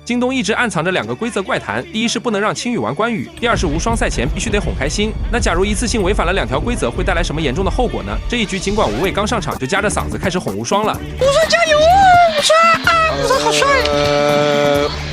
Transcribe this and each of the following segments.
京东一直暗藏着2个规则怪谈，第一是不能让青羽玩关羽，第二是无双赛前必须得哄开心。那假如一次性违反了2条规则，会带来什么严重的后果呢？这一局尽管无畏刚上场就夹着嗓子开始哄无双了，无双加油啊！无双啊！无双好帅！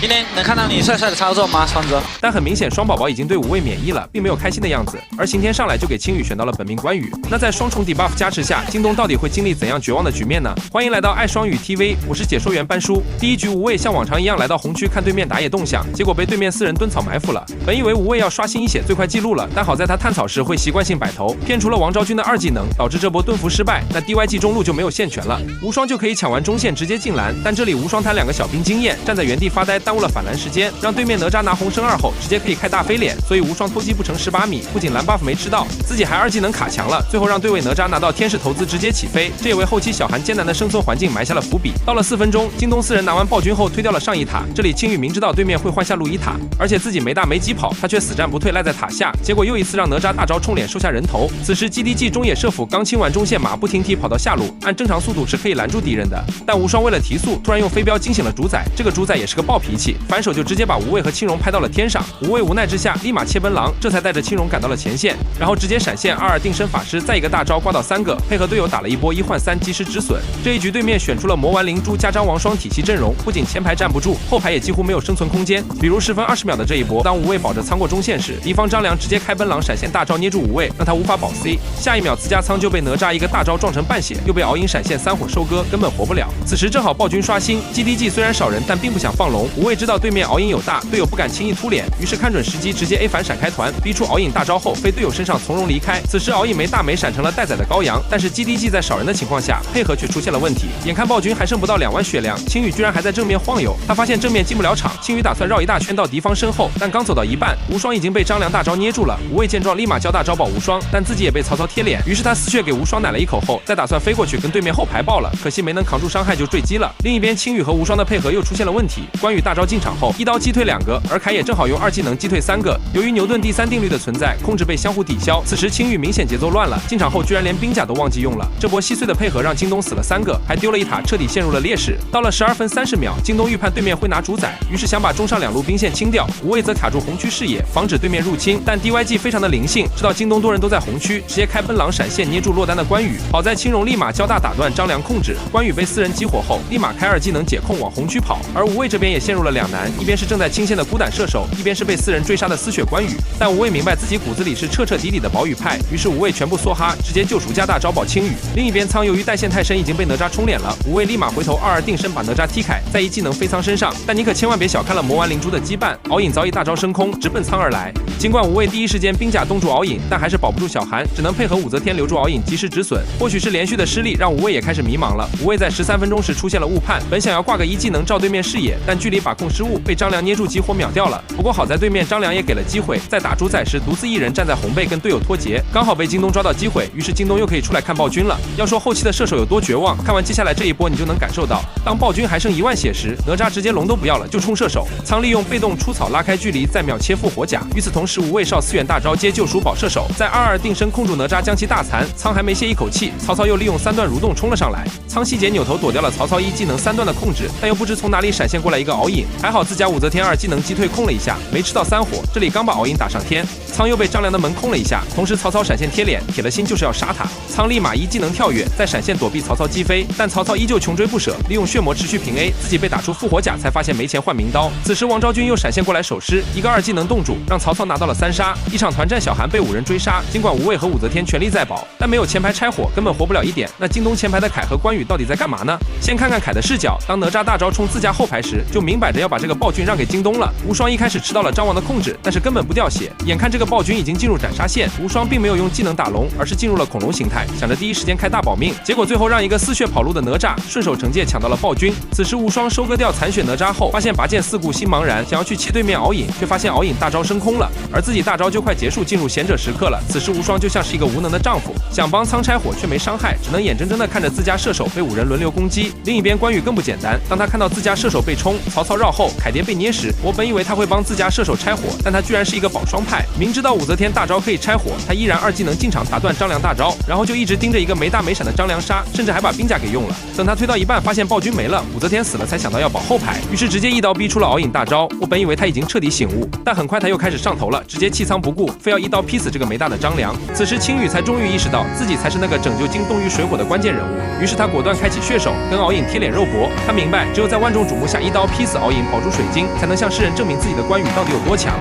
今天能看到你帅帅的操作吗，双哥？但很明显双宝宝已经对无畏免疫了，并没有开心的样子。而刑天上来就给青羽选到了本命关羽。那在双重 debuff 加持下，京东到底会经历怎样绝望的局面呢？欢迎来到爱双语 TV， 我是解说员班叔。第一局无畏像往常一样来到红区看对面打野动向，结果被对面4人蹲草埋伏了。本以为无畏要刷新一血最快记录了，但好在他探草时会习惯性摆头，骗除了王昭君的2技能，导致这波蹲伏失败。那 DYG 中路就没有线权了，无双就可以抢完中线直接进蓝。但这里无双弹2个小兵经验，站在原地发呆，耽误了反蓝时间，让对面哪吒拿红升2后直接可以开大飞脸，所以无双偷鸡不成18米，不仅蓝 buff 没吃到，自己还2技能卡墙了，最后让对位哪吒拿到天使投资直接起飞，这也为后期小韩艰难的生存环境埋下了伏笔。到了4分钟，京东4人拿完暴君后推掉了上一塔，这里青羽明知道对面会换下路1塔，而且自己没大没急跑，他却死战不退赖在塔下，结果又一次让哪吒大招冲脸收下人头。此时 GDG 中野射辅刚清完中线，马不停蹄跑到下路，按正常速度是可以拦住敌人的，但无双为了提速，突然用飞镖惊醒了主宰，这个主宰也是个暴脾气，反手就直接把无畏和青荣拍到了天上，无畏无奈之下立马切奔狼，这才带着青荣赶到了前线，然后直接闪现22定身法师，再一个大招刮到3个，配合队友打了一波1换3及时止损。这一局对面选出了魔丸灵珠加张王双体系阵容，不仅前排站不住，后排也几乎没有生存空间。比如10分20秒的这一波，当无畏保着仓过中线时，敌方张良直接开奔狼闪现大招捏住无畏，让他无法保 C， 下一秒自家仓就被哪吒一个大招撞成半血，又被敖影闪现3火收割，根本活不了。此时正好暴君刷新 ，GDG 虽然少人，但并不想放龙。无畏知道对面敖影有大，队友不敢轻易突脸，于是看准时机直接 A 反闪开团，逼出敖影大招后飞队友身上从容离开。此时敖影没大没闪成了待宰的羔羊，但是 GDG 在少人的情况下配合却出现了问题。眼看暴君还剩不到2万血量，青羽居然还在正面晃悠，他发现正面进不了场，青羽打算绕一大圈到敌方身后，但刚走到一半，无双已经被张良大招捏住了。无畏见状立马交大招保无双，但自己也被曹操贴脸，于是他丝血给无双奶了一口后，再打算飞过去跟对面后排爆了，可惜没能扛住伤害就坠机了。另一边青羽和无双的配合又出现了问题，关羽大招进场后一刀击退2个，而凯也正好用2技能击退3个。由于牛顿第3定律的存在，控制被相互抵消，此时青羽明显节奏乱了，进场后居然连兵甲都忘记用了。这波稀碎的配合让京东死了3个，还丢了一塔，彻底陷入了劣势。到了12分30秒，京东预判对面会拿主宰，于是想把中上2路兵线清掉，无畏则卡住红区视野，防止对面入侵。但 DYG 非常的灵性，知道京东多人都在红区，直接开奔狼闪现捏住落单的关羽。好在青荣立马交大打断张良控制，关羽被4人激活后，立马开2技能解控往红区跑。而无畏这边也陷入了两难，一边是正在清线的孤胆射手，一边是被4人追杀的丝血关羽。但无畏明白自己骨子里是彻彻底底的保羽派，于是无畏全部梭哈，直接救赎加大招保青羽。另一边仓由于带线太深已经被哪吒冲脸了，无畏立马回头22定身把哪吒踢开，再一技能飞仓身上。但你可千万别小看了魔丸灵珠的羁绊，敖影早已大招升空，直奔仓而来。尽管无畏第一时间兵甲冻住敖影，但还是保不住小韩，只能配合武则天留住敖影及时止损。或许是连续的失利让无畏也开始迷茫了。无畏在13分钟时出现了误判，本想要挂个1技能照对面视野，但距离把控失误，被张良捏住急火秒掉了。不过好在对面张良也给了机会，在打主宰时独自一人站在红背跟队友脱节，刚好被京东抓到机会，于是京东又可以出来看暴君了。要说后期的射手有多绝望，看完接下来这一波你就能感受到，当暴君还剩1万血时，哪吒直接龙都不要了就冲射手，仓利用被动出草拉开距离，再秒切复火甲。与此同时，无畏少4元大招接救赎保射手，在22定身控住哪吒将其大残，仓还没歇一口气，曹操又利用3段蠕动冲了上来，仓细节扭头躲掉了曹操1技能3段的控制，但又不知从哪里闪现过来一个敖影，还好自家武则天2技能击退控了一下，没吃到3火，这里刚把敖影打上天，仓又被张良的门空了一下，同时曹操闪现贴脸，铁了心就是要杀他，仓立马1技能跳跃，再闪现躲避曹操击飞，但曹操依旧穷追不舍，利用血魔持续平 A， 自己被打出复活甲才发现没钱换名刀。此时王昭君又闪现过来手尸，一个2技能冻住，让曹操拿到了3杀，一场团战小韩被5人追杀，尽管无畏和武则天全力在保，但没有前排拆火，根本活不了一点。那京东前排的凯和关羽到底在干嘛呢？先看看凯的视角，当哪吒大招冲自家后排时，就明摆着要把这个暴君让给京东了。无双一开始吃到了张王的控制，但是根本不掉血，眼看这个暴君已经进入斩杀线，无双并没有用技能打龙，而是进入了恐龙形态，想着第一时间开大保命，结果最后让一个丝血跑路的哪吒顺手惩戒抢到了暴君。此时无双收割掉残血哪吒后，发现拔剑四顾心茫然，想要去切对面敖影，却发现敖影大招升空了，而自己大招就快结束，进入贤者时刻了。此时无双就像是一个无能的丈夫，想帮仓拆火却没伤害，只能眼睁睁的看着自家射手被5人轮流攻击。另一边关羽更不简单，当他看到自家射手被冲，曹操绕后，凯蝶被捏时，我本以为他会帮自家射手拆火，但他居然是一个保双派，明明知道武则天大招可以拆火，他依然2技能进场打断张良大招，然后就一直盯着一个没大没闪的张良杀，甚至还把兵甲给用了。等他推到一半，发现暴君没了，武则天死了，才想到要保后排，于是直接一刀逼出了敖隐大招。我本以为他已经彻底醒悟，但很快他又开始上头了，直接弃仓不顾，非要一刀劈死这个没大的张良。此时青羽才终于意识到自己才是那个拯救京东于水火的关键人物，于是他果断开启血手，跟敖隐贴脸肉搏。他明白，只有在万众瞩目下一刀劈死敖隐，保住水晶，才能向世人证明自己的关羽到底有多强。